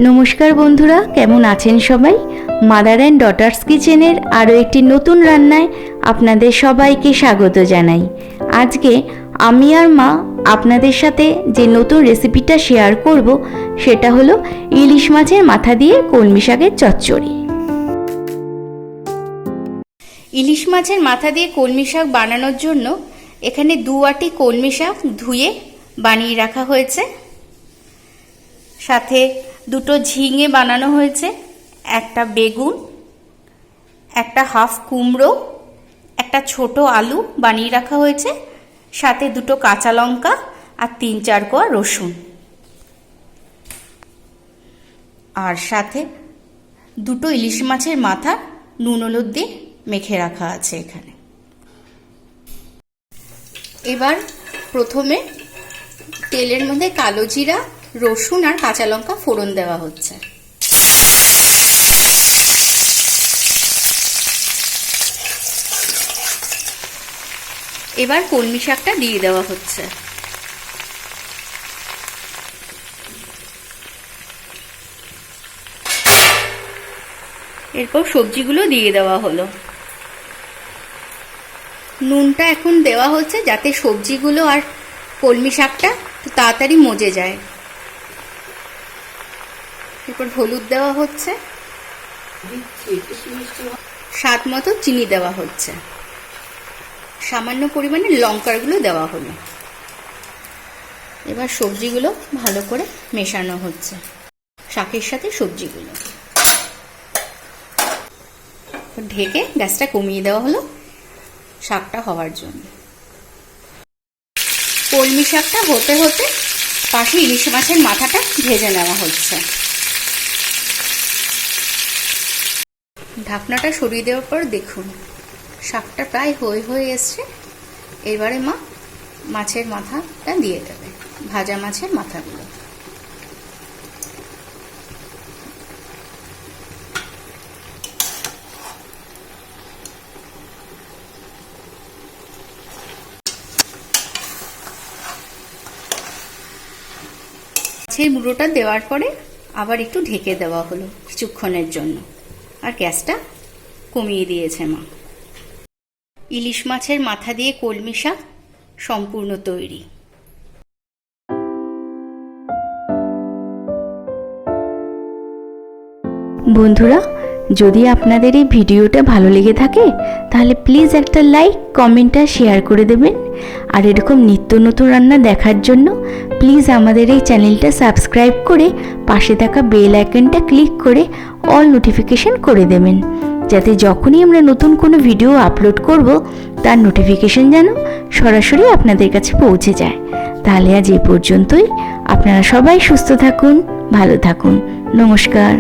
नमस्कार बंधुरा केमन आছেন सबाई मादार एंड डटार्स किचेनेर आरो एकटी नतून रान्नाय आपनादेर सबाइके स्वागत जानाई। आजके आमी आर मा आपनादेर साथे जे नतून रेसिपिटा शेयर करब सेटा हलो इलिश माछेर माथा दिये कलमी शाकेर चच्चड़ी। इलिश माछेर माथा दिये कलमी शाक बानानोर जोन्नो एखाने 2 आटी कलमी शाक धुए बानिये राखा हयेछे, साथे দুটো ঝিঙে বানানো হয়েছে, একটা বেগুন, একটা হাফ কুমড়ো, একটা ছোট আলু বানিয়ে রাখা হয়েছে, সাথে দুটো কাঁচা লঙ্কা আর 3-4 কোয়া রসুন, আর সাথে দুটো ইলিশ মাছের মাথা নুন হলুদ দিয়ে মেখে রাখা আছে এখানে। এবার প্রথমে তেলের মধ্যে কালো জিরা, রসুন আর কাঁচা লঙ্কা ফোড়ন দেওয়া হচ্ছে। এবার কলমি শাকটা দিয়ে দেওয়া হচ্ছে। এরপর সবজিগুলো দিয়ে দেওয়া হলো। নুনটা এখন দেওয়া হচ্ছে যাতে সবজিগুলো আর কলমি শাকটা তাড়াতাড়ি মজে যায়। এরপর হলুদ দেওয়া হচ্ছে, স্বাদ মতো চিনি দেওয়া হচ্ছে, সামান্য পরিমাণে লঙ্কাগুলো দেওয়া হলো। এবার সবজিগুলো ভালো করে মেশানো হচ্ছে শাকের সাথে সবজিগুলো। ঢেকে গ্যাসটা কমিয়ে দেওয়া হলো শাকটা হওয়ার জন্য। কলমি শাকটা হতে হতে পাশে ইলিশ মাছের মাথাটা ভেজে নেওয়া হচ্ছে। ঢাকনাটা সরিয়ে দেওয়ার পর দেখুন শাকটা প্রায় হয়ে এসছে। এবারে মা মাছের মাথাটা দিয়ে দেবে, ভাজা মাছের মাথাগুলো। মাছের মুড়োটা দেওয়ার পরে আবার একটু ঢেকে দেওয়া হলো কিছুক্ষণের জন্য, আর গ্যাসটা কমিয়ে দিয়েছে মা। ইলিশ মাছের মাথা দিয়ে কলমি শাক সম্পূর্ণ তৈরি। বন্ধুরা, যদি আপনাদের এই ভিডিওটা ভালো লেগে থাকে তাহলে প্লিজ একটা লাইক, কমেন্ট আর শেয়ার করে দেবেন। আর এরকম নিত্য নতুন রান্না দেখার জন্য প্লিজ আমাদের এই চ্যানেলটা সাবস্ক্রাইব করে পাশে থাকা বেল আইকনটা ক্লিক করে অল নোটিফিকেশন করে দেবেন, যাতে যখনই আমরা নতুন কোনো ভিডিও আপলোড করব তার নোটিফিকেশন যেন সরাসরি আপনাদের কাছে পৌঁছে যায়। তাহলে আজ এই পর্যন্তই। আপনারা সবাই সুস্থ থাকুন, ভালো থাকুন। নমস্কার।